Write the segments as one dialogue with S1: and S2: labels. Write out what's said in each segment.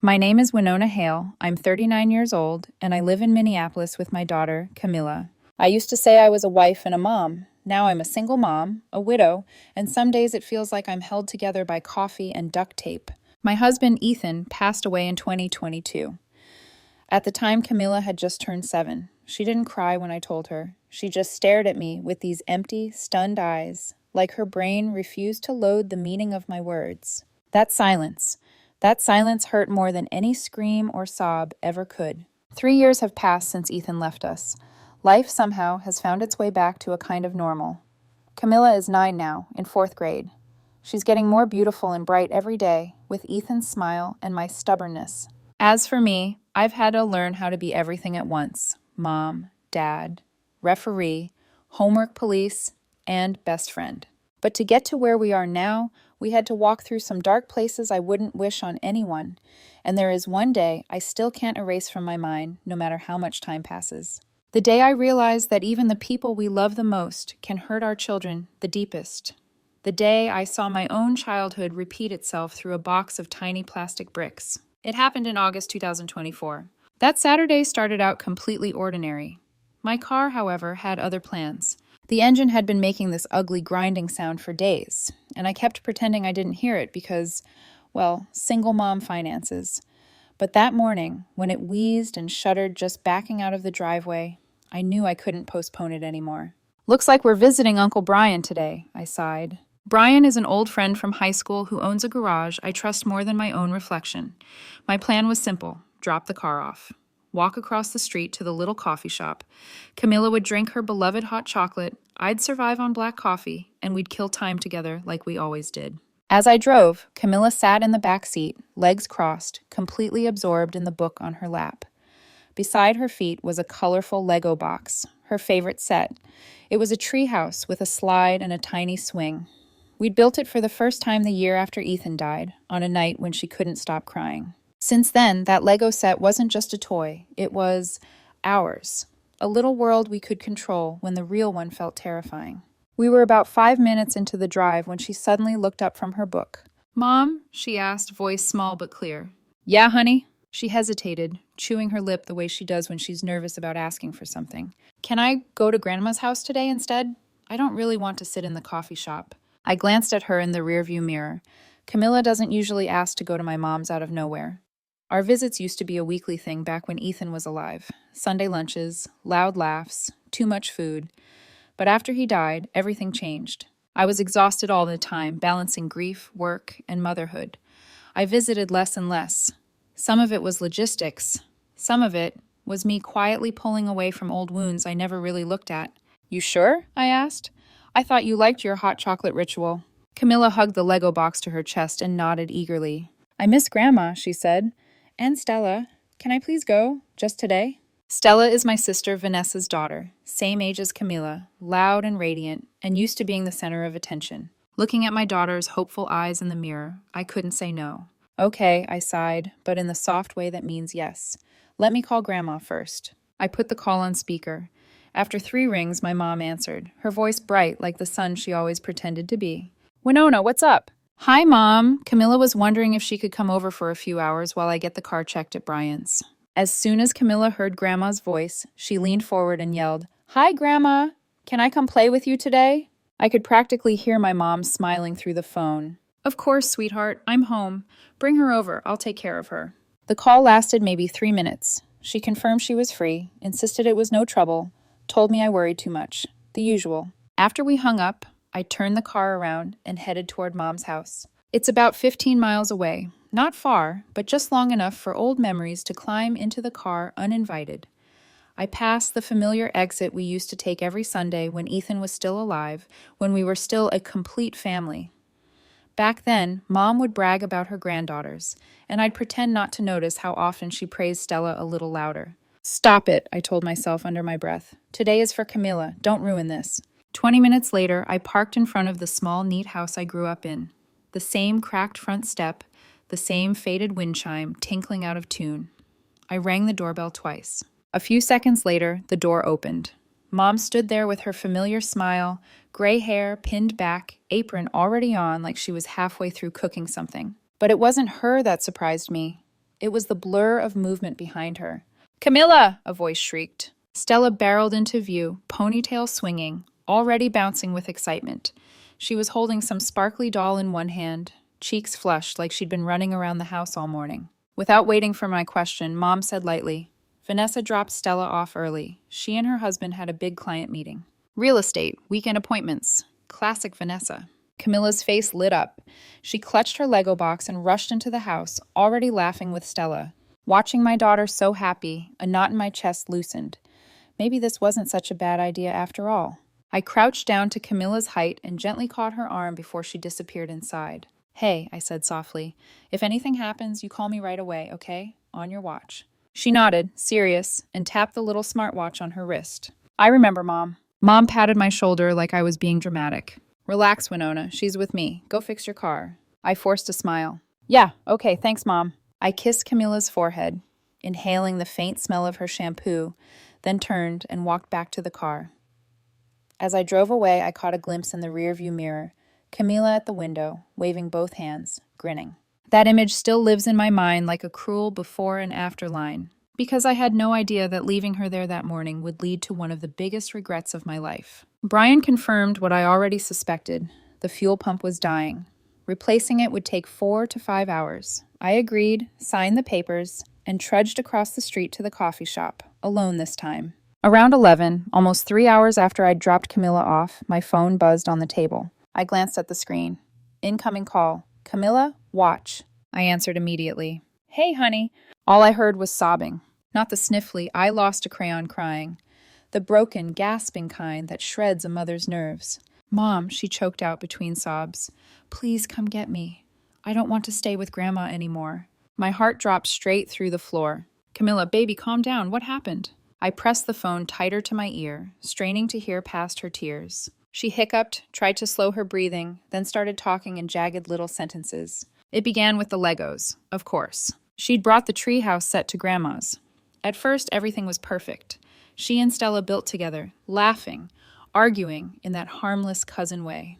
S1: My name is Winona Hale. I'm 39 years old, and I live in Minneapolis with my daughter, Camilla. I used to say I was a wife and a mom. Now I'm a single mom, a widow, and some days it feels like I'm held together by coffee and duct tape. My husband, Ethan, passed away in 2022. At the time, Camilla had just turned 7. She didn't cry when I told her. She just stared at me with these empty, stunned eyes, like her brain refused to load the meaning of my words. That silence hurt more than any scream or sob ever could. 3 years have passed since Ethan left us. Life somehow has found its way back to a kind of normal. Camilla is 9 now, in 4th grade. She's getting more beautiful and bright every day, with Ethan's smile and my stubbornness. As for me, I've had to learn how to be everything at once: mom, dad, referee, homework police, and best friend. But to get to where we are now, we had to walk through some dark places I wouldn't wish on anyone, and there is one day I still can't erase from my mind, no matter how much time passes. The day I realized that even the people we love the most can hurt our children the deepest. The day I saw my own childhood repeat itself through a box of tiny plastic bricks. It happened in August 2024. That Saturday started out completely ordinary. My car, however, had other plans. The engine had been making this ugly grinding sound for days, and I kept pretending I didn't hear it because, well, single mom finances. But that morning, when it wheezed and shuddered just backing out of the driveway, I knew I couldn't postpone it anymore. Looks like we're visiting Uncle Brian today, I sighed. Brian is an old friend from high school who owns a garage I trust more than my own reflection. My plan was simple: drop the car off, walk across the street to the little coffee shop. Camilla would drink her beloved hot chocolate, I'd survive on black coffee, and we'd kill time together like we always did. As I drove, Camilla sat in the back seat, legs crossed, completely absorbed in the book on her lap. Beside her feet was a colorful Lego box, her favorite set. It was a treehouse with a slide and a tiny swing. We'd built it for the first time the year after Ethan died, on a night when she couldn't stop crying. Since then, that Lego set wasn't just a toy, it was ours. A little world we could control when the real one felt terrifying. We were about 5 minutes into the drive when she suddenly looked up from her book. "Mom?" she asked, voice small but clear. "Yeah, honey?" She hesitated, chewing her lip the way she does when she's nervous about asking for something. "Can I go to Grandma's house today instead? I don't really want to sit in the coffee shop." I glanced at her in the rearview mirror. Camilla doesn't usually ask to go to my mom's out of nowhere. Our visits used to be a weekly thing back when Ethan was alive. Sunday lunches, loud laughs, too much food. But after he died, everything changed. I was exhausted all the time, balancing grief, work, and motherhood. I visited less and less. Some of it was logistics. Some of it was me quietly pulling away from old wounds I never really looked at. "You sure?" I asked. "I thought you liked your hot chocolate ritual." Camilla hugged the Lego box to her chest and nodded eagerly. "I miss Grandma," she said. "And Stella. Can I please go? Just today?" Stella is my sister Vanessa's daughter, same age as Camilla, loud and radiant, and used to being the center of attention. Looking at my daughter's hopeful eyes in the mirror, I couldn't say no. "Okay," I sighed, but in the soft way that means yes. "Let me call Grandma first." I put the call on speaker. After 3 rings, my mom answered, her voice bright like the sun she always pretended to be. "Winona, what's up?" "Hi, Mom." Camilla was wondering if she could come over for a few hours while I get the car checked at Brian's. As soon as Camilla heard Grandma's voice, she leaned forward and yelled, "Hi, Grandma! Can I come play with you today?" I could practically hear my mom smiling through the phone. "Of course, sweetheart. I'm home. Bring her over. I'll take care of her." The call lasted maybe 3 minutes. She confirmed she was free, insisted it was no trouble, told me I worried too much. The usual. After we hung up, I turned the car around and headed toward Mom's house. It's about 15 miles away. Not far, but just long enough for old memories to climb into the car uninvited. I passed the familiar exit we used to take every Sunday when Ethan was still alive, when we were still a complete family. Back then, Mom would brag about her granddaughters, and I'd pretend not to notice how often she praised Stella a little louder. "Stop it," I told myself under my breath. "Today is for Camilla. Don't ruin this." 20 minutes later, I parked in front of the small, neat house I grew up in. The same cracked front step, the same faded wind chime tinkling out of tune. I rang the doorbell twice. A few seconds later, the door opened. Mom stood there with her familiar smile, gray hair pinned back, apron already on like she was halfway through cooking something. But it wasn't her that surprised me. It was the blur of movement behind her. "Camilla!" a voice shrieked. Stella barreled into view, ponytail swinging, already bouncing with excitement. She was holding some sparkly doll in one hand, cheeks flushed like she'd been running around the house all morning. Without waiting for my question, Mom said lightly, "Vanessa dropped Stella off early. She and her husband had a big client meeting. Real estate, weekend appointments. Classic Vanessa." Camilla's face lit up. She clutched her Lego box and rushed into the house, already laughing with Stella. Watching my daughter so happy, a knot in my chest loosened. Maybe this wasn't such a bad idea after all. I crouched down to Camilla's height and gently caught her arm before she disappeared inside. "Hey," I said softly, "if anything happens, you call me right away, okay? On your watch." She nodded, serious, and tapped the little smartwatch on her wrist. "I remember, Mom." Mom patted my shoulder like I was being dramatic. "Relax, Winona. She's with me. Go fix your car." I forced a smile. "Yeah, okay, thanks, Mom." I kissed Camilla's forehead, inhaling the faint smell of her shampoo, then turned and walked back to the car. As I drove away, I caught a glimpse in the rearview mirror, Camilla at the window, waving both hands, grinning. That image still lives in my mind like a cruel before and after line, because I had no idea that leaving her there that morning would lead to one of the biggest regrets of my life. Brian confirmed what I already suspected. The fuel pump was dying. Replacing it would take 4 to 5 hours. I agreed, signed the papers, and trudged across the street to the coffee shop, alone this time. Around 11, almost 3 hours after I'd dropped Camilla off, my phone buzzed on the table. I glanced at the screen. Incoming call. "Camilla, watch." I answered immediately. "Hey, honey." All I heard was sobbing. Not the sniffly, I lost a crayon crying. The broken, gasping kind that shreds a mother's nerves. "Mom," she choked out between sobs. "Please come get me. I don't want to stay with Grandma anymore." My heart dropped straight through the floor. "Camilla, baby, calm down. What happened?" I pressed the phone tighter to my ear, straining to hear past her tears. She hiccuped, tried to slow her breathing, then started talking in jagged little sentences. It began with the Legos, of course. She'd brought the treehouse set to Grandma's. At first, everything was perfect. She and Stella built together, laughing, arguing in that harmless cousin way.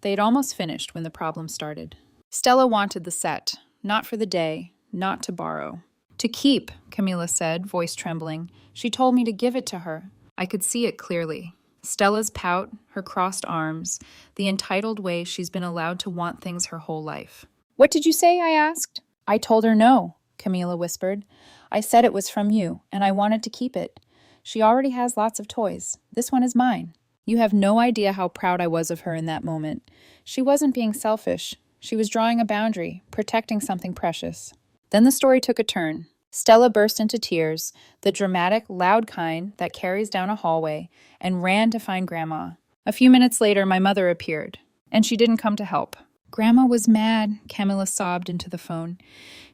S1: They'd almost finished when the problem started. Stella wanted the set, not for the day, not to borrow. "To keep," Camilla said, voice trembling. "She told me to give it to her." I could see it clearly. Stella's pout, her crossed arms, the entitled way she's been allowed to want things her whole life. "What did you say?" I asked. "I told her no," Camilla whispered. "I said it was from you, and I wanted to keep it. She already has lots of toys. This one is mine." You have no idea how proud I was of her in that moment. She wasn't being selfish. She was drawing a boundary, protecting something precious. Then the story took a turn. Stella burst into tears, the dramatic, loud kind that carries down a hallway, and ran to find Grandma. A few minutes later, my mother appeared, and she didn't come to help. "Grandma was mad," Camilla sobbed into the phone.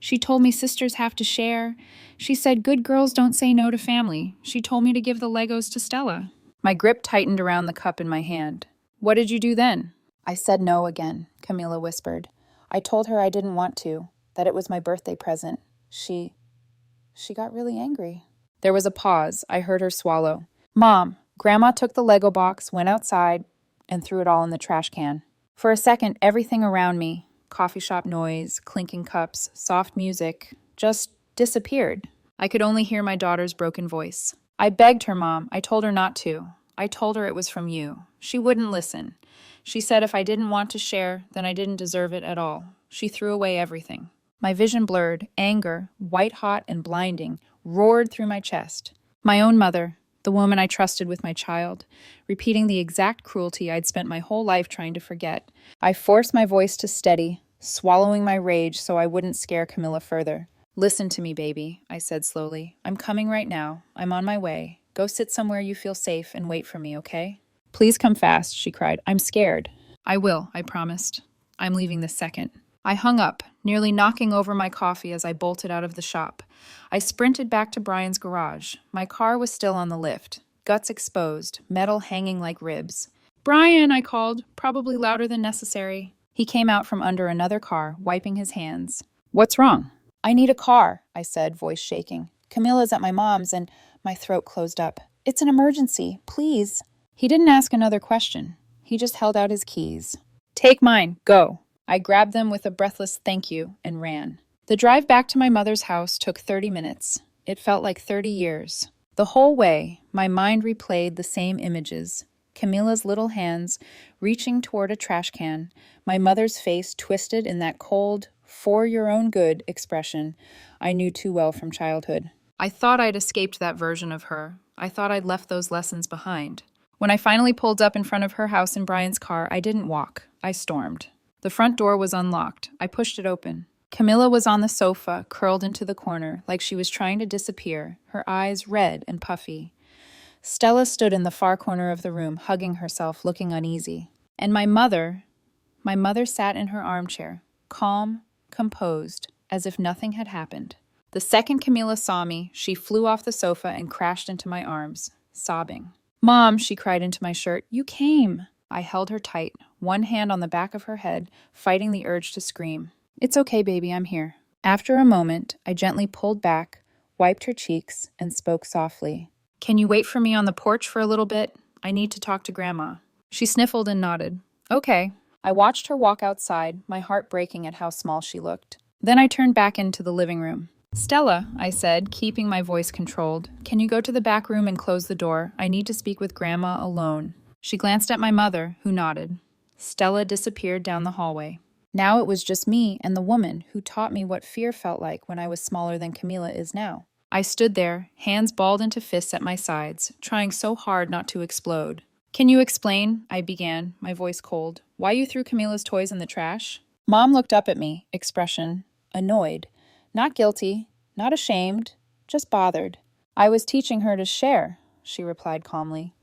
S1: "She told me sisters have to share. She said good girls don't say no to family. She told me to give the Legos to Stella." My grip tightened around the cup in my hand. "What did you do then?" "I said no again," Camilla whispered. "I told her I didn't want to, that it was my birthday present. She got really angry." There was a pause. I heard her swallow. "Mom," Grandma took the Lego box, went outside, and threw it all in the trash can. For a second, everything around me, coffee shop noise, clinking cups, soft music, just disappeared. I could only hear my daughter's broken voice. "I begged her, Mom. I told her not to. I told her it was from you. She wouldn't listen. She said if I didn't want to share, then I didn't deserve it at all. She threw away everything." My vision blurred. Anger, white-hot and blinding, roared through my chest. My own mother, the woman I trusted with my child, repeating the exact cruelty I'd spent my whole life trying to forget. I forced my voice to steady, swallowing my rage so I wouldn't scare Camilla further. "Listen to me, baby," I said slowly. "I'm coming right now. I'm on my way. Go sit somewhere you feel safe and wait for me, okay?" "Please come fast," she cried. "I'm scared." "I will," I promised. "I'm leaving this second." I hung up, nearly knocking over my coffee as I bolted out of the shop. I sprinted back to Brian's garage. My car was still on the lift, guts exposed, metal hanging like ribs. "Brian," I called, probably louder than necessary. He came out from under another car, wiping his hands. "What's wrong?" "I need a car," I said, voice shaking. "Camilla's at my mom's and..." My throat closed up. "It's an emergency. Please." He didn't ask another question. He just held out his keys. "Take mine. Go." I grabbed them with a breathless thank you and ran. The drive back to my mother's house took 30 minutes. It felt like 30 years. The whole way, my mind replayed the same images. Camilla's little hands reaching toward a trash can, my mother's face twisted in that cold, for your own good expression I knew too well from childhood. I thought I'd escaped that version of her. I thought I'd left those lessons behind. When I finally pulled up in front of her house in Brian's car, I didn't walk. I stormed. The front door was unlocked. I pushed it open. Camilla was on the sofa, curled into the corner, like she was trying to disappear, her eyes red and puffy. Stella stood in the far corner of the room, hugging herself, looking uneasy. And my mother sat in her armchair, calm, composed, as if nothing had happened. The second Camilla saw me, she flew off the sofa and crashed into my arms, sobbing. "Mom," she cried into my shirt, "you came." I held her tight, one hand on the back of her head, fighting the urge to scream. "It's okay, baby, I'm here." After a moment, I gently pulled back, wiped her cheeks, and spoke softly. "Can you wait for me on the porch for a little bit? I need to talk to Grandma." She sniffled and nodded. "Okay." I watched her walk outside, my heart breaking at how small she looked. Then I turned back into the living room. "Stella," I said, keeping my voice controlled, "can you go to the back room and close the door? I need to speak with Grandma alone." She glanced at my mother, who nodded. Stella disappeared down the hallway. Now it was just me and the woman who taught me what fear felt like when I was smaller than Camilla is now. I stood there, hands balled into fists at my sides, trying so hard not to explode. "Can you explain," I began, my voice cold, "why you threw Camilla's toys in the trash?" Mom looked up at me, expression annoyed. Not guilty, not ashamed, just bothered. "I was teaching her to share," she replied calmly.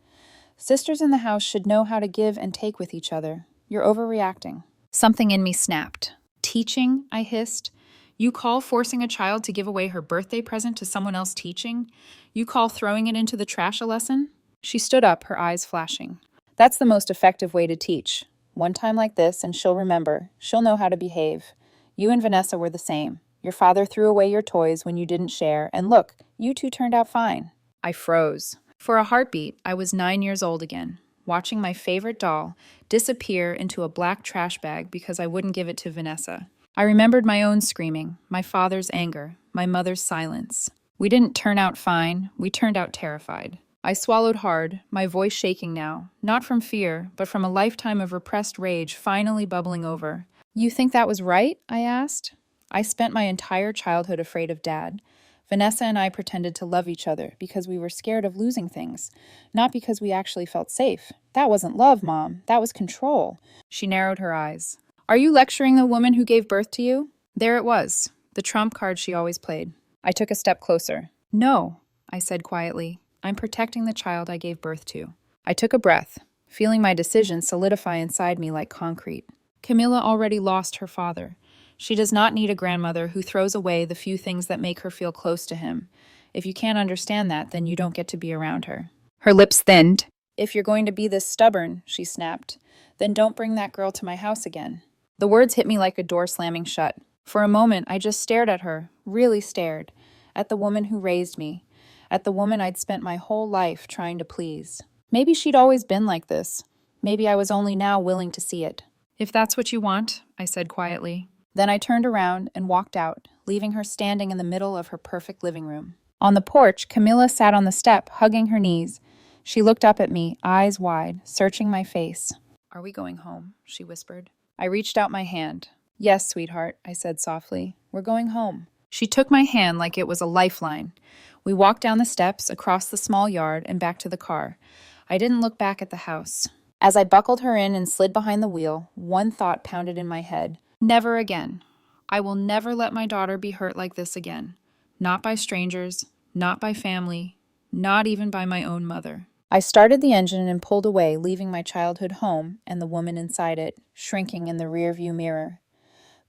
S1: "Sisters in the house should know how to give and take with each other. You're overreacting." Something in me snapped. "Teaching?" I hissed. "You call forcing a child to give away her birthday present to someone else teaching? You call throwing it into the trash a lesson?" She stood up, her eyes flashing. "That's the most effective way to teach. One time like this, and she'll remember. She'll know how to behave. You and Vanessa were the same. Your father threw away your toys when you didn't share, and look, you two turned out fine." I froze. For a heartbeat, I was 9 years old again, watching my favorite doll disappear into a black trash bag because I wouldn't give it to Vanessa. I remembered my own screaming, my father's anger, my mother's silence. We didn't turn out fine, we turned out terrified. I swallowed hard, my voice shaking now, not from fear, but from a lifetime of repressed rage finally bubbling over. "You think that was right?" I asked. I spent my entire childhood afraid of Dad. Vanessa and I pretended to love each other because we were scared of losing things, not because we actually felt safe. That wasn't love, Mom. That was control. She narrowed her eyes. "Are you lecturing the woman who gave birth to you?" There it was, the trump card she always played. I took a step closer. "No," I said quietly. "I'm protecting the child I gave birth to." I took a breath, feeling my decision solidify inside me like concrete. Camilla already lost her father. She does not need a grandmother who throws away the few things that make her feel close to him. If you can't understand that, then you don't get to be around her. Her lips thinned. "If you're going to be this stubborn," she snapped, "then don't bring that girl to my house again." The words hit me like a door slamming shut. For a moment, I just stared at her, really stared, at the woman who raised me, at the woman I'd spent my whole life trying to please. Maybe she'd always been like this. Maybe I was only now willing to see it. "If that's what you want," I said quietly. Then I turned around and walked out, leaving her standing in the middle of her perfect living room. On the porch, Camilla sat on the step, hugging her knees. She looked up at me, eyes wide, searching my face. "Are we going home?" she whispered. I reached out my hand. "Yes, sweetheart," I said softly. "We're going home." She took my hand like it was a lifeline. We walked down the steps, across the small yard, and back to the car. I didn't look back at the house. As I buckled her in and slid behind the wheel, one thought pounded in my head. Never again. I will never let my daughter be hurt like this again. Not by strangers, not by family, not even by my own mother. I started the engine and pulled away, leaving my childhood home and the woman inside it, shrinking in the rearview mirror.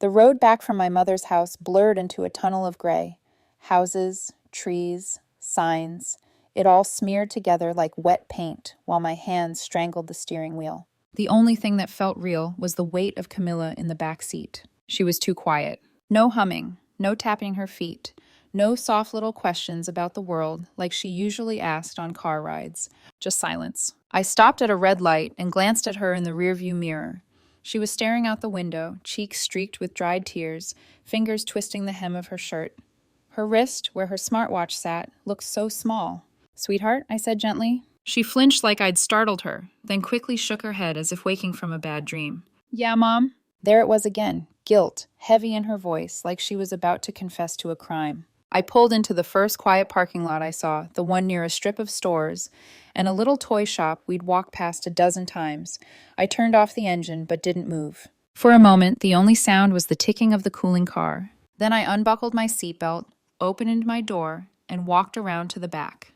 S1: The road back from my mother's house blurred into a tunnel of gray. Houses, trees, signs, it all smeared together like wet paint while my hands strangled the steering wheel. The only thing that felt real was the weight of Camilla in the back seat. She was too quiet. No humming, no tapping her feet, no soft little questions about the world like she usually asked on car rides. Just silence. I stopped at a red light and glanced at her in the rearview mirror. She was staring out the window, cheeks streaked with dried tears, fingers twisting the hem of her shirt. Her wrist, where her smartwatch sat, looked so small. "Sweetheart," I said gently. She flinched like I'd startled her, then quickly shook her head as if waking from a bad dream. "Yeah, Mom?" There it was again, guilt, heavy in her voice, like she was about to confess to a crime. I pulled into the first quiet parking lot I saw, the one near a strip of stores, and a little toy shop we'd walked past a dozen times. I turned off the engine, but didn't move. For a moment, the only sound was the ticking of the cooling car. Then I unbuckled my seatbelt, opened my door, and walked around to the back.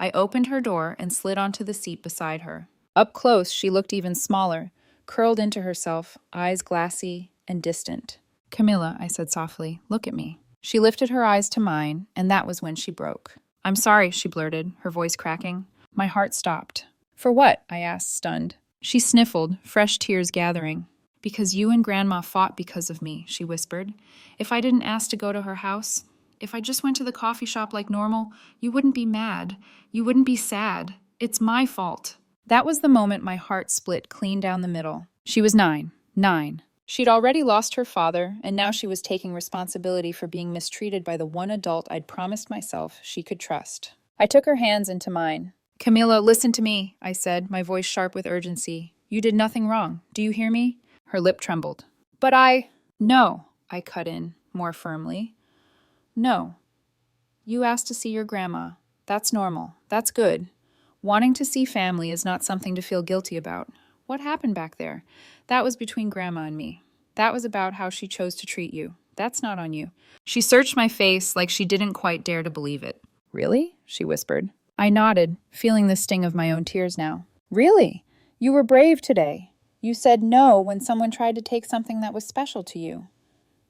S1: I opened her door and slid onto the seat beside her. Up close, she looked even smaller, curled into herself, eyes glassy and distant. "Camilla," I said softly, "look at me." She lifted her eyes to mine, and that was when she broke. "I'm sorry," she blurted, her voice cracking. My heart stopped. "For what?" I asked, stunned. She sniffled, fresh tears gathering. "Because you and Grandma fought because of me," she whispered. "If I didn't ask to go to her house, if I just went to the coffee shop like normal, you wouldn't be mad. You wouldn't be sad. It's my fault." That was the moment my heart split clean down the middle. She was 9. 9. She'd already lost her father, and now she was taking responsibility for being mistreated by the one adult I'd promised myself she could trust. I took her hands into mine. "Camilla, listen to me," I said, my voice sharp with urgency. "You did nothing wrong. Do you hear me?" Her lip trembled. "But I—" "No," I cut in, more firmly. "No. You asked to see your grandma. That's normal. That's good. Wanting to see family is not something to feel guilty about. What happened back there? That was between Grandma and me. That was about how she chose to treat you. That's not on you." She searched my face like she didn't quite dare to believe it. "Really?" she whispered. I nodded, feeling the sting of my own tears now. "Really? You were brave today. You said no when someone tried to take something that was special to you.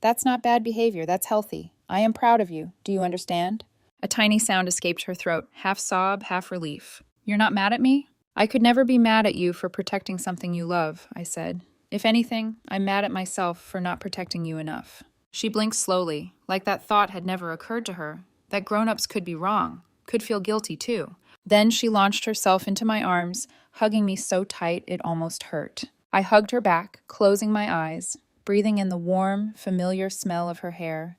S1: That's not bad behavior. That's healthy. I am proud of you. Do you understand?" A tiny sound escaped her throat, half sob, half relief. "You're not mad at me?" "I could never be mad at you for protecting something you love," I said. "If anything, I'm mad at myself for not protecting you enough." She blinked slowly, like that thought had never occurred to her, that grown-ups could be wrong, could feel guilty too. Then she launched herself into my arms, hugging me so tight it almost hurt. I hugged her back, closing my eyes, breathing in the warm, familiar smell of her hair.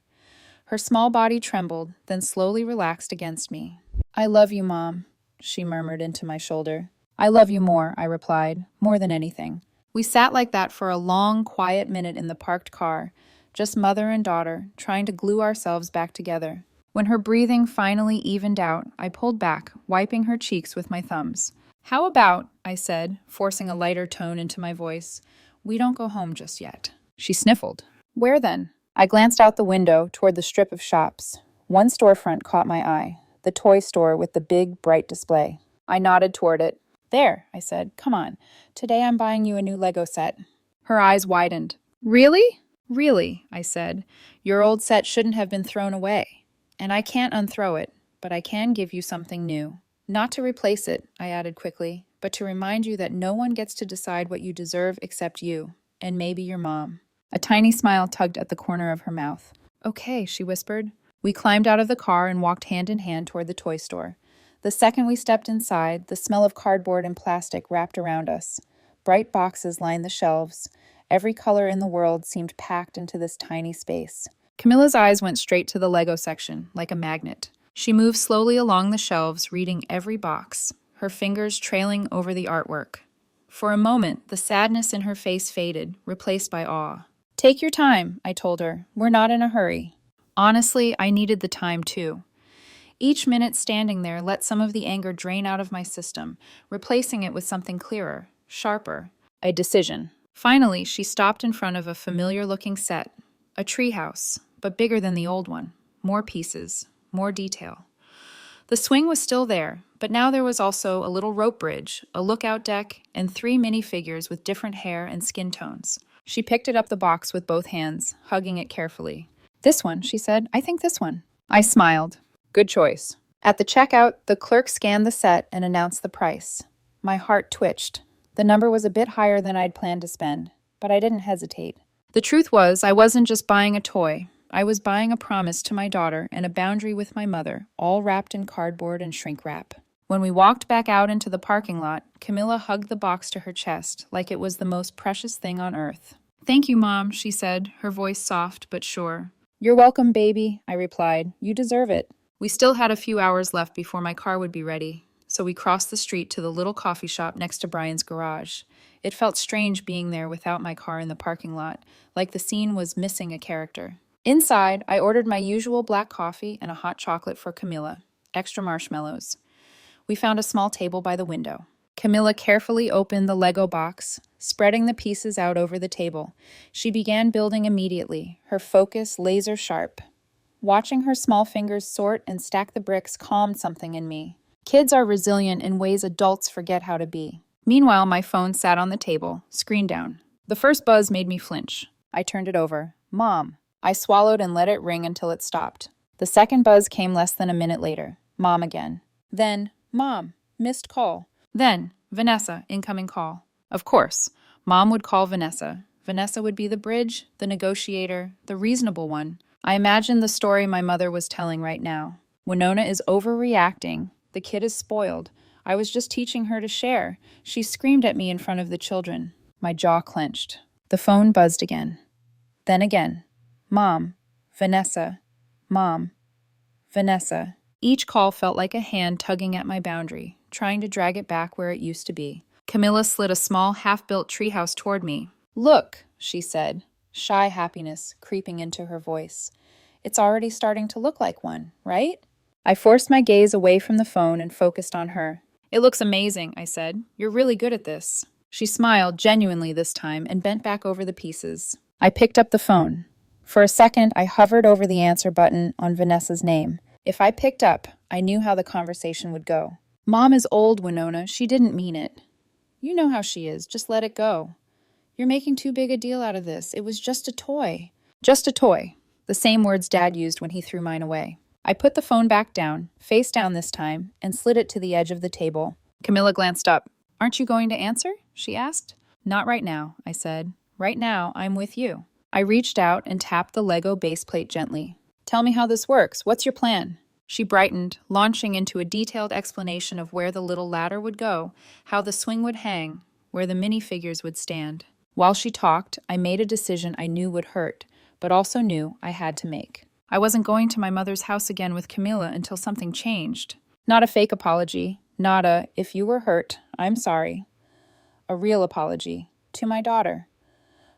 S1: Her small body trembled, then slowly relaxed against me. "I love you, Mom," she murmured into my shoulder. "I love you more," I replied, "more than anything." We sat like that for a long, quiet minute in the parked car, just mother and daughter, trying to glue ourselves back together. When her breathing finally evened out, I pulled back, wiping her cheeks with my thumbs. "How about," I said, forcing a lighter tone into my voice, "we don't go home just yet?" She sniffled. "Where then?" I glanced out the window toward the strip of shops. One storefront caught my eye, the toy store with the big, bright display. I nodded toward it. "There," I said, "come on. Today I'm buying you a new Lego set." Her eyes widened. "Really?" "Really," I said. "Your old set shouldn't have been thrown away. And I can't unthrow it, but I can give you something new. Not to replace it," I added quickly, "but to remind you that no one gets to decide what you deserve except you, and maybe your mom." A tiny smile tugged at the corner of her mouth. "Okay," she whispered. We climbed out of the car and walked hand in hand toward the toy store. The second we stepped inside, the smell of cardboard and plastic wrapped around us. Bright boxes lined the shelves. Every color in the world seemed packed into this tiny space. Camilla's eyes went straight to the Lego section, like a magnet. She moved slowly along the shelves, reading every box, her fingers trailing over the artwork. For a moment, the sadness in her face faded, replaced by awe. "Take your time," I told her. "We're not in a hurry." Honestly, I needed the time too. Each minute standing there let some of the anger drain out of my system, replacing it with something clearer, sharper, a decision. Finally, she stopped in front of a familiar-looking set, a treehouse, but bigger than the old one. More pieces, more detail. The swing was still there, but now there was also a little rope bridge, a lookout deck, and 3 minifigures with different hair and skin tones. She picked it up the box with both hands, hugging it carefully. "This one," she said. "I think this one." I smiled. "Good choice." At the checkout, the clerk scanned the set and announced the price. My heart twitched. The number was a bit higher than I'd planned to spend, but I didn't hesitate. The truth was, I wasn't just buying a toy. I was buying a promise to my daughter and a boundary with my mother, all wrapped in cardboard and shrink wrap. When we walked back out into the parking lot, Camilla hugged the box to her chest like it was the most precious thing on earth. "Thank you, Mom," she said, her voice soft but sure. "You're welcome, baby," I replied. "You deserve it." We still had a few hours left before my car would be ready, so we crossed the street to the little coffee shop next to Brian's garage. It felt strange being there without my car in the parking lot, like the scene was missing a character. Inside, I ordered my usual black coffee and a hot chocolate for Camilla, extra marshmallows. We found a small table by the window. Camilla carefully opened the Lego box, spreading the pieces out over the table. She began building immediately, her focus laser sharp. Watching her small fingers sort and stack the bricks calmed something in me. Kids are resilient in ways adults forget how to be. Meanwhile, my phone sat on the table, screen down. The first buzz made me flinch. I turned it over. Mom. I swallowed and let it ring until it stopped. The second buzz came less than a minute later. Mom again. Then, Mom, missed call. Then, Vanessa, incoming call. Of course, Mom would call Vanessa. Vanessa would be the bridge, the negotiator, the reasonable one. I imagined the story my mother was telling right now. Winona is overreacting. The kid is spoiled. I was just teaching her to share. She screamed at me in front of the children. My jaw clenched. The phone buzzed again. Then again. Mom. Vanessa. Mom. Vanessa. Each call felt like a hand tugging at my boundary, trying to drag it back where it used to be. Camilla slid a small, half-built treehouse toward me. "Look," she said, shy happiness creeping into her voice. "It's already starting to look like one, right?" I forced my gaze away from the phone and focused on her. "It looks amazing," I said. "You're really good at this." She smiled, genuinely this time, and bent back over the pieces. I picked up the phone. For a second, I hovered over the answer button on Vanessa's name. If I picked up, I knew how the conversation would go. "Mom is old, Winona. She didn't mean it." "You know how she is. Just let it go." "You're making too big a deal out of this. It was just a toy." "Just a toy." The same words Dad used when he threw mine away. I put the phone back down, face down this time, and slid it to the edge of the table. Camilla glanced up. "Aren't you going to answer?" she asked. "Not right now," I said. "Right now, I'm with you." I reached out and tapped the Lego base plate gently. "Tell me how this works. What's your plan?" She brightened, launching into a detailed explanation of where the little ladder would go, how the swing would hang, where the minifigures would stand. While she talked, I made a decision I knew would hurt, but also knew I had to make. I wasn't going to my mother's house again with Camilla until something changed. Not a fake apology, not a, "if you were hurt, I'm sorry." A real apology, to my daughter,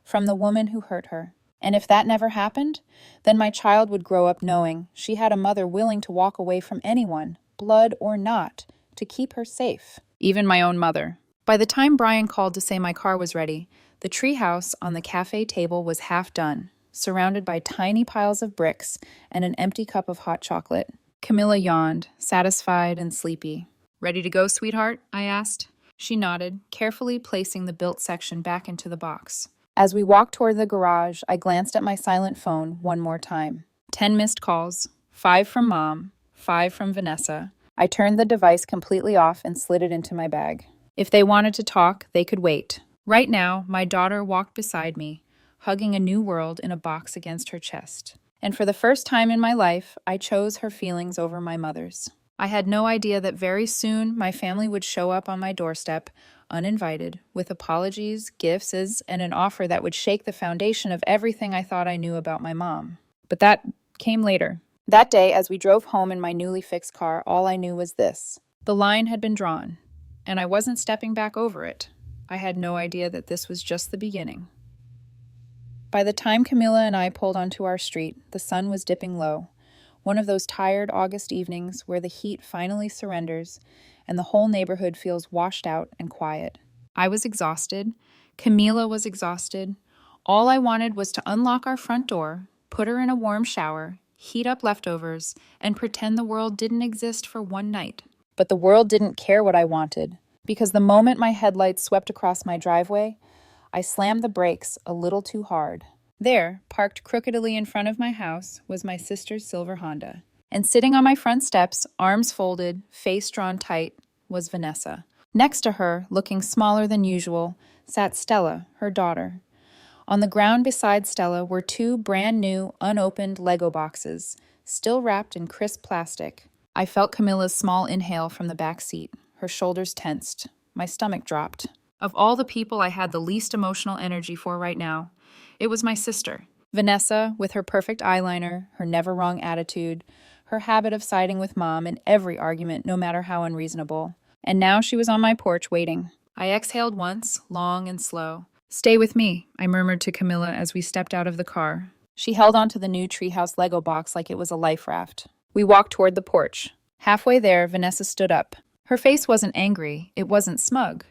S1: from the woman who hurt her. And if that never happened, then my child would grow up knowing she had a mother willing to walk away from anyone, blood or not, to keep her safe. Even my own mother. By the time Brian called to say my car was ready, the treehouse on the cafe table was half done, surrounded by tiny piles of bricks and an empty cup of hot chocolate. Camilla yawned, satisfied and sleepy. "Ready to go, sweetheart?" I asked. She nodded, carefully placing the built section back into the box. As we walked toward the garage, I glanced at my silent phone one more time. 10 missed calls, 5 from Mom, 5 from Vanessa. I turned the device completely off and slid it into my bag. If they wanted to talk, they could wait. Right now, my daughter walked beside me, hugging a new world in a box against her chest. And for the first time in my life, I chose her feelings over my mother's. I had no idea that very soon my family would show up on my doorstep, uninvited, with apologies, gifts, and an offer that would shake the foundation of everything I thought I knew about my mom. But that came later. That day, as we drove home in my newly fixed car, all I knew was this. The line had been drawn, and I wasn't stepping back over it. I had no idea that this was just the beginning. By the time Camilla and I pulled onto our street, the sun was dipping low. One of those tired August evenings where the heat finally surrenders and the whole neighborhood feels washed out and quiet. I was exhausted. Camila was exhausted. All I wanted was to unlock our front door, put her in a warm shower, heat up leftovers, and pretend the world didn't exist for one night. But the world didn't care what I wanted, because the moment my headlights swept across my driveway, I slammed the brakes a little too hard. There, parked crookedly in front of my house, was my sister's silver Honda. And sitting on my front steps, arms folded, face drawn tight, was Vanessa. Next to her, looking smaller than usual, sat Stella, her daughter. On the ground beside Stella were 2 brand new, unopened Lego boxes, still wrapped in crisp plastic. I felt Camilla's small inhale from the back seat. Her shoulders tensed. My stomach dropped. Of all the people I had the least emotional energy for right now, it was my sister. Vanessa, with her perfect eyeliner, her never wrong attitude, her habit of siding with Mom in every argument, no matter how unreasonable. And now she was on my porch waiting. I exhaled once, long and slow. "Stay with me," I murmured to Camilla as we stepped out of the car. She held onto the new treehouse Lego box like it was a life raft. We walked toward the porch. Halfway there, Vanessa stood up. Her face wasn't angry, it wasn't smug.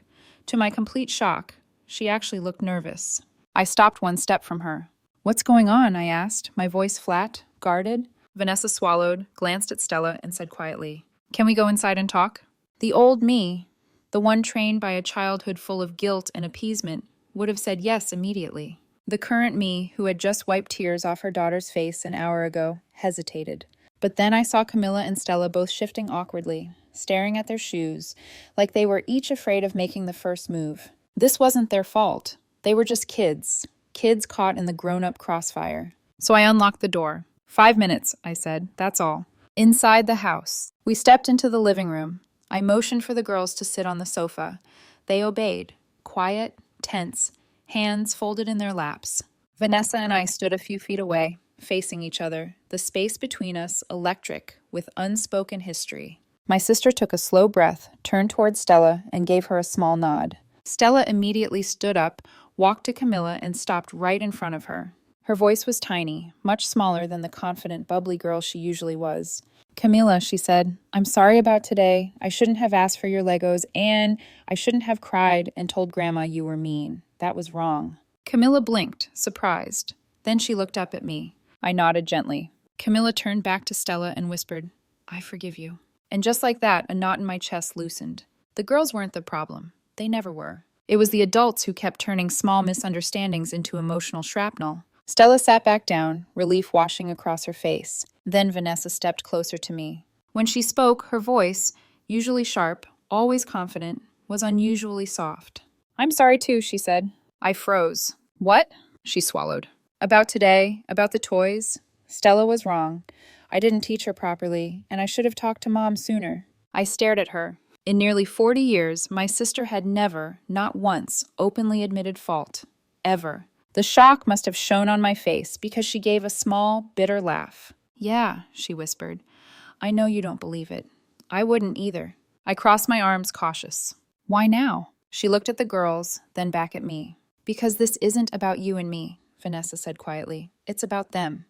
S1: To my complete shock, she actually looked nervous. I stopped one step from her. "What's going on?" I asked, my voice flat, guarded. Vanessa swallowed, glanced at Stella, and said quietly, "Can we go inside and talk?" The old me, the one trained by a childhood full of guilt and appeasement, would have said yes immediately. The current me, who had just wiped tears off her daughter's face an hour ago, hesitated. But then I saw Camilla and Stella both shifting awkwardly, staring at their shoes, like they were each afraid of making the first move. This wasn't their fault. They were just kids caught in the grown-up crossfire. So I unlocked the door. 5 minutes, I said, that's all. Inside the house. We stepped into the living room. I motioned for the girls to sit on the sofa. They obeyed, quiet, tense, hands folded in their laps. Vanessa and I stood a few feet away, facing each other, the space between us electric with unspoken history. My sister took a slow breath, turned toward Stella, and gave her a small nod. Stella immediately stood up, walked to Camilla, and stopped right in front of her. Her voice was tiny, much smaller than the confident, bubbly girl she usually was. "Camilla," she said, "I'm sorry about today. I shouldn't have asked for your Legos, and I shouldn't have cried and told Grandma you were mean. That was wrong." Camilla blinked, surprised. Then she looked up at me. I nodded gently. Camilla turned back to Stella and whispered, "I forgive you." And just like that, a knot in my chest loosened. The girls weren't the problem. They never were. It was the adults who kept turning small misunderstandings into emotional shrapnel. Stella sat back down, relief washing across her face. Then Vanessa stepped closer to me. When she spoke, her voice, usually sharp, always confident, was unusually soft. "I'm sorry too," she said. I froze. "What?" She swallowed. "About today, about the toys. Stella was wrong. I didn't teach her properly, and I should have talked to Mom sooner." I stared at her. In nearly 40 years, my sister had never, not once, openly admitted fault. Ever. The shock must have shown on my face because she gave a small, bitter laugh. "Yeah," she whispered. "I know you don't believe it. I wouldn't either." I crossed my arms, cautious. "Why now?" She looked at the girls, then back at me. "Because this isn't about you and me," Vanessa said quietly. "It's about them."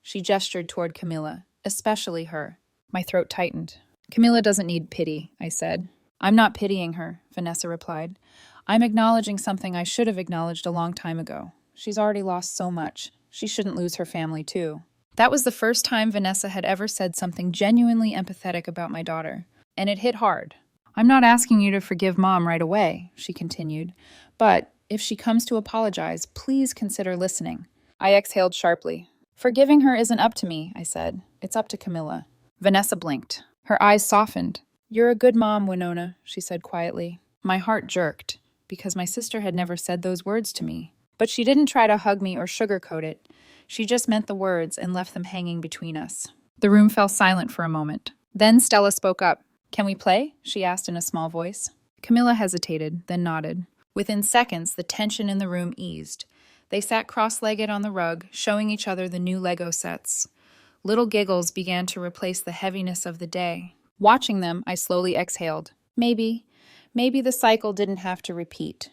S1: She gestured toward Camilla, especially her. My throat tightened. "Camilla doesn't need pity," I said. "I'm not pitying her," Vanessa replied. "I'm acknowledging something I should have acknowledged a long time ago. She's already lost so much. She shouldn't lose her family, too." That was the first time Vanessa had ever said something genuinely empathetic about my daughter, and it hit hard. "I'm not asking you to forgive Mom right away," she continued, "but if she comes to apologize, please consider listening." I exhaled sharply. "Forgiving her isn't up to me," I said. "It's up to Camilla." Vanessa blinked. Her eyes softened. "You're a good mom, Winona," she said quietly. My heart jerked, because my sister had never said those words to me. But she didn't try to hug me or sugarcoat it. She just meant the words and left them hanging between us. The room fell silent for a moment. Then Stella spoke up. "Can we play?" she asked in a small voice. Camilla hesitated, then nodded. Within seconds, the tension in the room eased. They sat cross-legged on the rug, showing each other the new Lego sets. Little giggles began to replace the heaviness of the day. Watching them, I slowly exhaled. Maybe the cycle didn't have to repeat.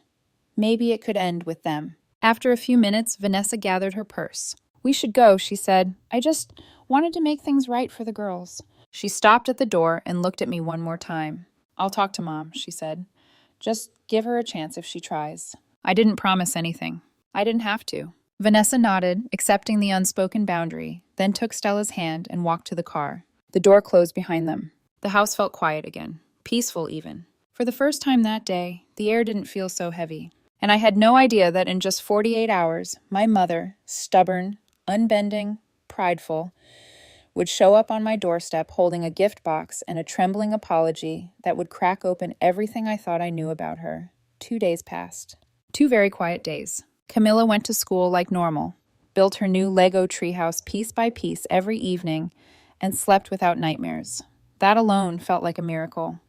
S1: Maybe it could end with them. After a few minutes, Vanessa gathered her purse. "We should go," she said. "I just wanted to make things right for the girls." She stopped at the door and looked at me one more time. "I'll talk to Mom," she said. "Just give her a chance if she tries." I didn't promise anything. I didn't have to. Vanessa nodded, accepting the unspoken boundary, then took Stella's hand and walked to the car. The door closed behind them. The house felt quiet again, peaceful even. For the first time that day, the air didn't feel so heavy. And I had no idea that in just 48 hours, my mother, stubborn, unbending, prideful, would show up on my doorstep holding a gift box and a trembling apology that would crack open everything I thought I knew about her. 2 days passed. 2 very quiet days. Camilla went to school like normal, built her new Lego treehouse piece by piece every evening, and slept without nightmares. That alone felt like a miracle.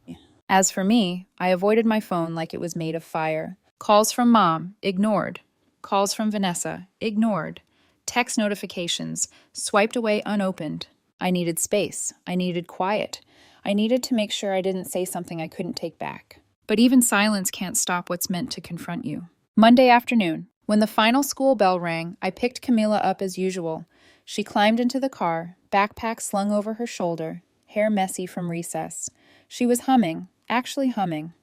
S1: As for me, I avoided my phone like it was made of fire. Calls from Mom, ignored. Calls from Vanessa, ignored. Text notifications, swiped away unopened. I needed space. I needed quiet. I needed to make sure I didn't say something I couldn't take back. But even silence can't stop what's meant to confront you. Monday afternoon, when the final school bell rang, I picked Camila up as usual. She climbed into the car, backpack slung over her shoulder, hair messy from recess. She was humming, actually humming.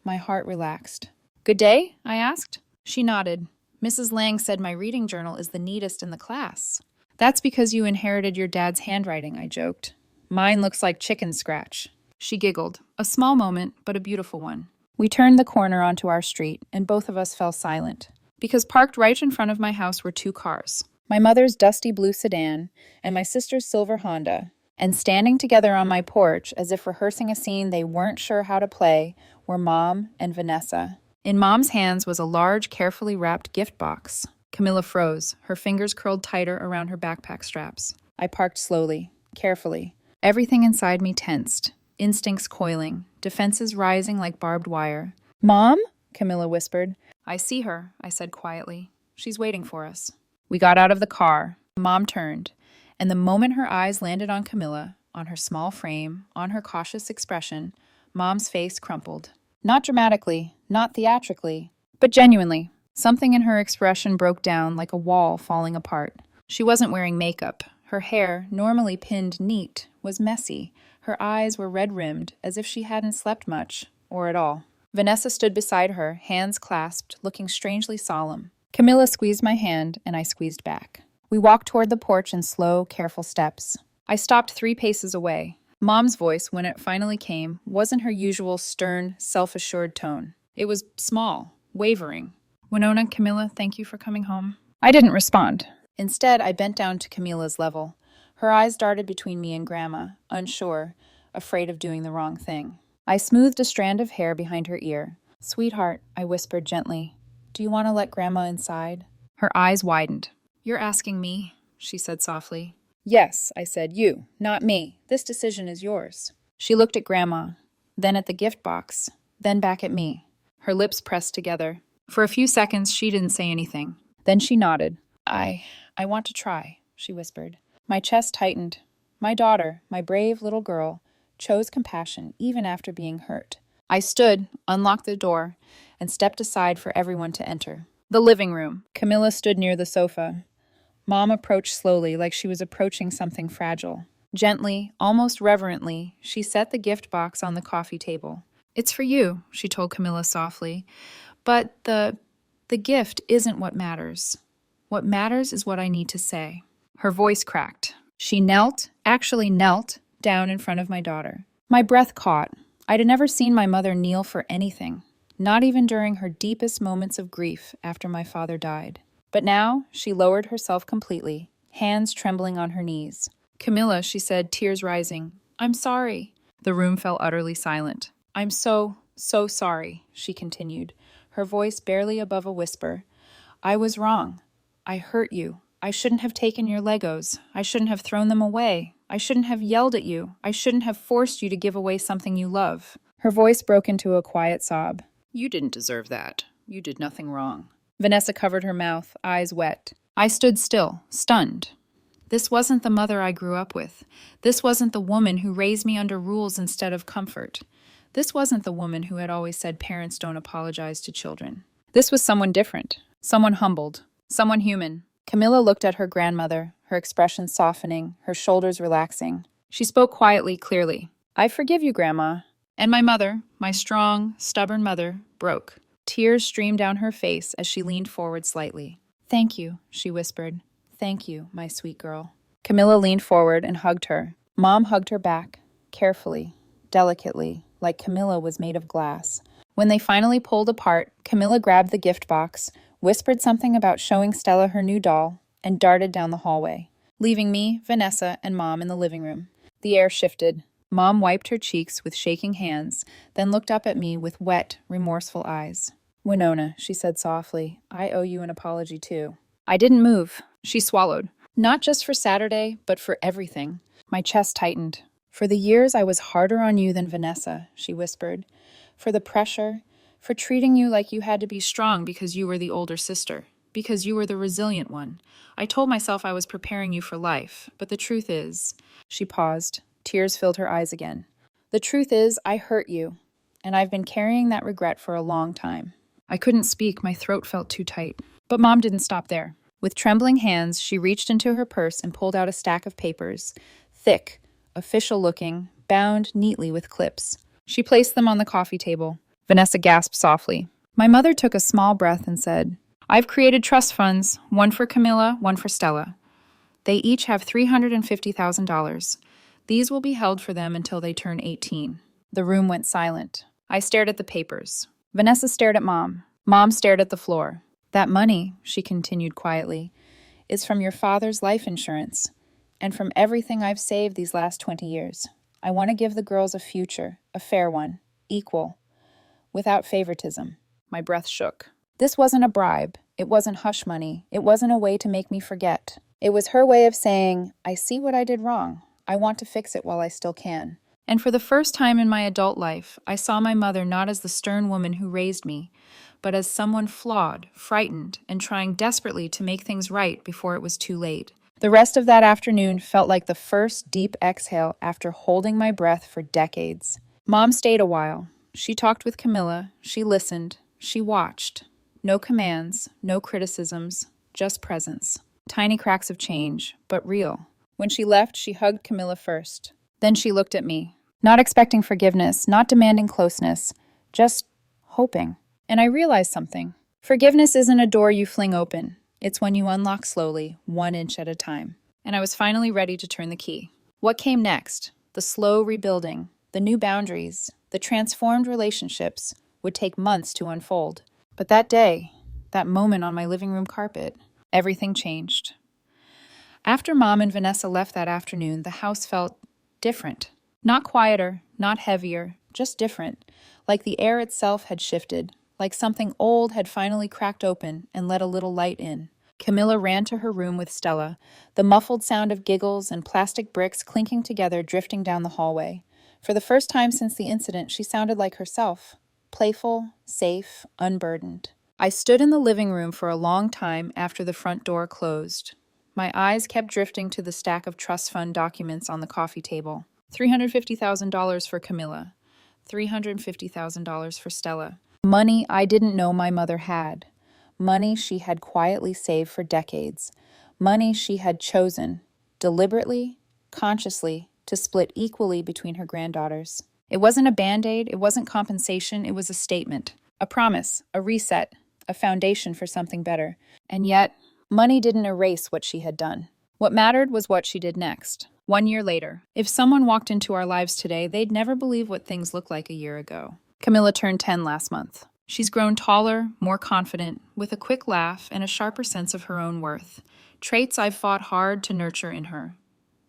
S1: My heart relaxed. "Good day?" I asked. She nodded. "Mrs. Lang said my reading journal is the neatest in the class." "That's because you inherited your dad's handwriting," I joked. "Mine looks like chicken scratch." She giggled. A small moment, but a beautiful one. We turned the corner onto our street, and both of us fell silent. Because parked right in front of my house were two cars. My mother's dusty blue sedan and my sister's silver Honda. And standing together on my porch, as if rehearsing a scene they weren't sure how to play, were Mom and Vanessa. In Mom's hands was a large, carefully wrapped gift box. Camila froze, her fingers curled tighter around her backpack straps. I parked slowly, carefully. Everything inside me tensed, instincts coiling, defenses rising like barbed wire. "Mom?" Camila whispered. "I see her," I said quietly. "She's waiting for us." We got out of the car. Mom turned, and the moment her eyes landed on Camila, on her small frame, on her cautious expression, Mom's face crumpled. Not dramatically, not theatrically, but genuinely. Something in her expression broke down like a wall falling apart. She wasn't wearing makeup. Her hair, normally pinned neat, was messy. Her eyes were red-rimmed, as if she hadn't slept much, or at all. Vanessa stood beside her, hands clasped, looking strangely solemn. Camila squeezed my hand, and I squeezed back. We walked toward the porch in slow, careful steps. I stopped 3 paces away. Mom's voice, when it finally came, wasn't her usual stern, self-assured tone. It was small, wavering. "Winona, Camila, thank you for coming home." I didn't respond. Instead, I bent down to Camila's level. Her eyes darted between me and Grandma, unsure, afraid of doing the wrong thing. I smoothed a strand of hair behind her ear. "Sweetheart," I whispered gently, "do you want to let Grandma inside?" Her eyes widened. "You're asking me," she said softly. "Yes," I said, "you, not me. This decision is yours." She looked at Grandma, then at the gift box, then back at me. Her lips pressed together. For a few seconds, she didn't say anything. Then she nodded. I want to try," she whispered. My chest tightened. My daughter, my brave little girl, chose compassion even after being hurt. I stood, unlocked the door, and stepped aside for everyone to enter. The living room. Camila stood near the sofa. Mom approached slowly, like she was approaching something fragile. Gently, almost reverently, she set the gift box on the coffee table. "It's for you," she told Camila softly. "But the gift isn't what matters. What matters is what I need to say." Her voice cracked. She actually knelt, down in front of my daughter. My breath caught. I'd never seen my mother kneel for anything, not even during her deepest moments of grief after my father died. But now, she lowered herself completely, hands trembling on her knees. "Camila," she said, tears rising, "I'm sorry." The room fell utterly silent. "I'm so sorry," she continued, her voice barely above a whisper. "I was wrong. I hurt you. I shouldn't have taken your Legos. I shouldn't have thrown them away. I shouldn't have yelled at you. I shouldn't have forced you to give away something you love." Her voice broke into a quiet sob. "You didn't deserve that. You did nothing wrong." Vanessa covered her mouth, eyes wet. I stood still, stunned. This wasn't the mother I grew up with. This wasn't the woman who raised me under rules instead of comfort. This wasn't the woman who had always said parents don't apologize to children. This was someone different, someone humbled, someone human. Camila looked at her grandmother, her expression softening, her shoulders relaxing. She spoke quietly, clearly. "I forgive you, Grandma." And my mother, my strong, stubborn mother, broke. Tears streamed down her face as she leaned forward slightly. "Thank you," she whispered. "Thank you, my sweet girl." Camila leaned forward and hugged her. Mom hugged her back, carefully, delicately, like Camila was made of glass. When they finally pulled apart, Camila grabbed the gift box, whispered something about showing Stella her new doll, and darted down the hallway, leaving me, Vanessa, and Mom in the living room. The air shifted. Mom wiped her cheeks with shaking hands, then looked up at me with wet, remorseful eyes. "Winona," she said softly, "I owe you an apology too." I didn't move. She swallowed. "Not just for Saturday, but for everything." My chest tightened. For the years I was harder on you than Vanessa, she whispered. For the pressure, for treating you like you had to be strong because you were the older sister, because you were the resilient one. I told myself I was preparing you for life, but the truth is, she paused. Tears filled her eyes again. The truth is, I hurt you, and I've been carrying that regret for a long time. I couldn't speak, my throat felt too tight. But Mom didn't stop there. With trembling hands, she reached into her purse and pulled out a stack of papers, thick, official-looking, bound neatly with clips. She placed them on the coffee table. Vanessa gasped softly. My mother took a small breath and said, I've created trust funds, one for Camilla, one for Stella. They each have $350,000. These will be held for them until they turn 18. The room went silent. I stared at the papers. Vanessa stared at Mom. Mom stared at the floor. That money, she continued quietly, is from your father's life insurance, and from everything I've saved these last 20 years. I want to give the girls a future, a fair one, equal, without favoritism. My breath shook. This wasn't a bribe. It wasn't hush money. It wasn't a way to make me forget. It was her way of saying, I see what I did wrong. I want to fix it while I still can. And for the first time in my adult life, I saw my mother not as the stern woman who raised me, but as someone flawed, frightened, and trying desperately to make things right before it was too late. The rest of that afternoon felt like the first deep exhale after holding my breath for decades. Mom stayed a while. She talked with Camilla. She listened. She watched. No commands, no criticisms, just presence. Tiny cracks of change, but real. When she left, she hugged Camilla first. Then she looked at me, not expecting forgiveness, not demanding closeness, just hoping. And I realized something. Forgiveness isn't a door you fling open. It's one you unlock slowly, 1 inch at a time. And I was finally ready to turn the key. What came next? The slow rebuilding, the new boundaries, the transformed relationships would take months to unfold. But that day, that moment on my living room carpet, everything changed. After Mom and Vanessa left that afternoon, the house felt different. Not quieter, not heavier, just different. Like the air itself had shifted, like something old had finally cracked open and let a little light in. Camilla ran to her room with Stella, the muffled sound of giggles and plastic bricks clinking together drifting down the hallway. For the first time since the incident, she sounded like herself. Playful, safe, unburdened. I stood in the living room for a long time after the front door closed. My eyes kept drifting to the stack of trust fund documents on the coffee table. $350,000 for Camilla. $350,000 for Stella. Money I didn't know my mother had. Money she had quietly saved for decades. Money she had chosen, deliberately, consciously, to split equally between her granddaughters. It wasn't a band-aid, it wasn't compensation, it was a statement. A promise, a reset, a foundation for something better. And yet, money didn't erase what she had done. What mattered was what she did next. 1 year later, if someone walked into our lives today, they'd never believe what things looked like a year ago. Camilla turned 10 last month. She's grown taller, more confident, with a quick laugh and a sharper sense of her own worth. Traits I've fought hard to nurture in her.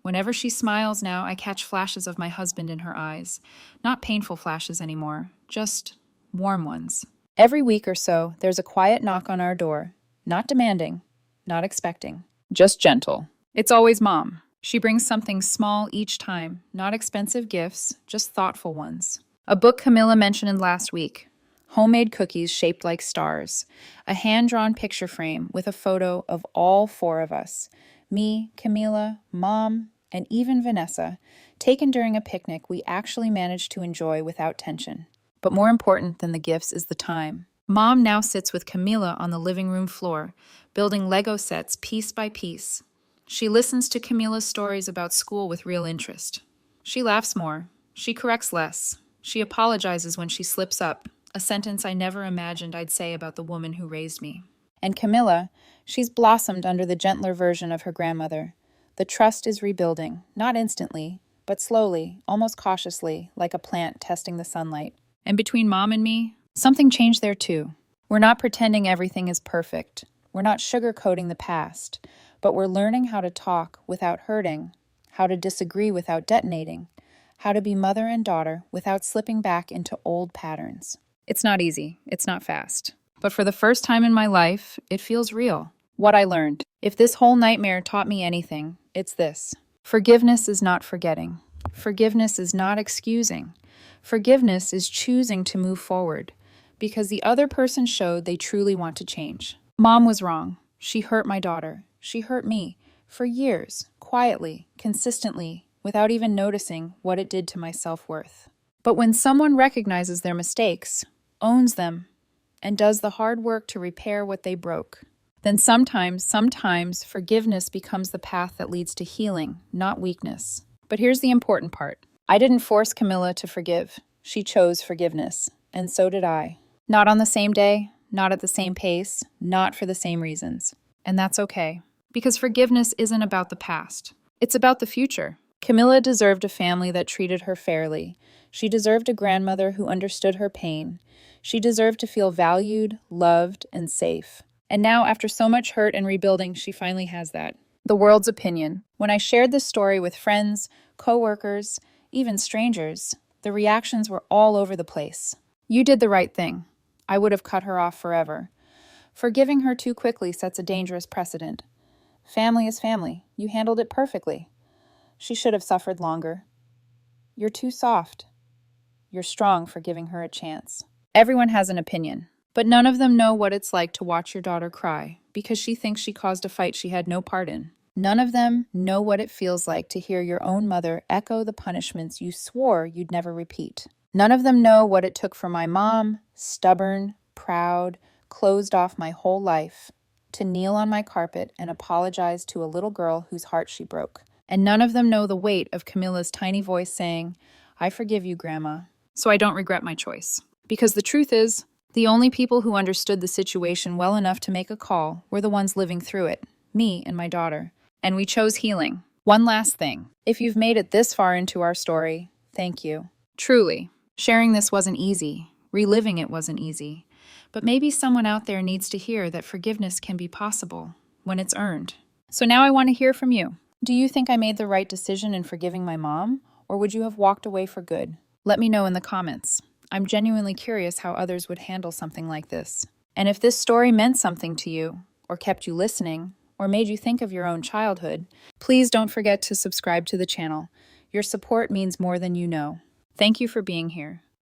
S1: Whenever she smiles now, I catch flashes of my husband in her eyes. Not painful flashes anymore, just warm ones. Every week or so, there's a quiet knock on our door. Not demanding, not expecting, just gentle. It's always Mom. She brings something small each time, not expensive gifts, just thoughtful ones. A book Camilla mentioned last week. Homemade cookies shaped like stars. A hand-drawn picture frame with a photo of all 4 of us. Me, Camilla, Mom, and even Vanessa, taken during a picnic we actually managed to enjoy without tension. But more important than the gifts is the time. Mom now sits with Camilla on the living room floor, building Lego sets piece by piece. She listens to Camilla's stories about school with real interest. She laughs more. She corrects less. She apologizes when she slips up, a sentence I never imagined I'd say about the woman who raised me. And Camilla, she's blossomed under the gentler version of her grandmother. The trust is rebuilding, not instantly, but slowly, almost cautiously, like a plant testing the sunlight. And between Mom and me, something changed there too. We're not pretending everything is perfect. We're not sugarcoating the past, but we're learning how to talk without hurting, how to disagree without detonating, how to be mother and daughter without slipping back into old patterns. It's not easy. It's not fast. But for the first time in my life, it feels real. What I learned. If this whole nightmare taught me anything, it's this. Forgiveness is not forgetting. Forgiveness is not excusing. Forgiveness is choosing to move forward because the other person showed they truly want to change. Mom was wrong. She hurt my daughter. She hurt me for years, quietly, consistently, without even noticing what it did to my self-worth. But when someone recognizes their mistakes, owns them, and does the hard work to repair what they broke, then sometimes forgiveness becomes the path that leads to healing, not weakness. But here's the important part. I didn't force Camilla to forgive. She chose forgiveness, and so did I. Not on the same day, not at the same pace, not for the same reasons. And that's okay, because forgiveness isn't about the past. It's about the future. Camilla deserved a family that treated her fairly. She deserved a grandmother who understood her pain. She deserved to feel valued, loved, and safe. And now, after so much hurt and rebuilding, she finally has that. The world's opinion. When I shared this story with friends, coworkers, even strangers, the reactions were all over the place. You did the right thing. I would have cut her off forever. Forgiving her too quickly sets a dangerous precedent. Family is family. You handled it perfectly. She should have suffered longer. You're too soft. You're strong for giving her a chance. Everyone has an opinion, but none of them know what it's like to watch your daughter cry because she thinks she caused a fight she had no part in. None of them know what it feels like to hear your own mother echo the punishments you swore you'd never repeat. None of them know what it took for my mom, stubborn, proud, closed off my whole life, to kneel on my carpet and apologize to a little girl whose heart she broke. And none of them know the weight of Camilla's tiny voice saying, "I forgive you, Grandma, so I don't regret my choice." Because the truth is, the only people who understood the situation well enough to make a call were the ones living through it, me and my daughter. And we chose healing. One last thing. If you've made it this far into our story, thank you. Truly, sharing this wasn't easy. Reliving it wasn't easy. But maybe someone out there needs to hear that forgiveness can be possible when it's earned. So now I want to hear from you. Do you think I made the right decision in forgiving my mom, or would you have walked away for good? Let me know in the comments. I'm genuinely curious how others would handle something like this. And if this story meant something to you, or kept you listening, or made you think of your own childhood, please don't forget to subscribe to the channel. Your support means more than you know. Thank you for being here.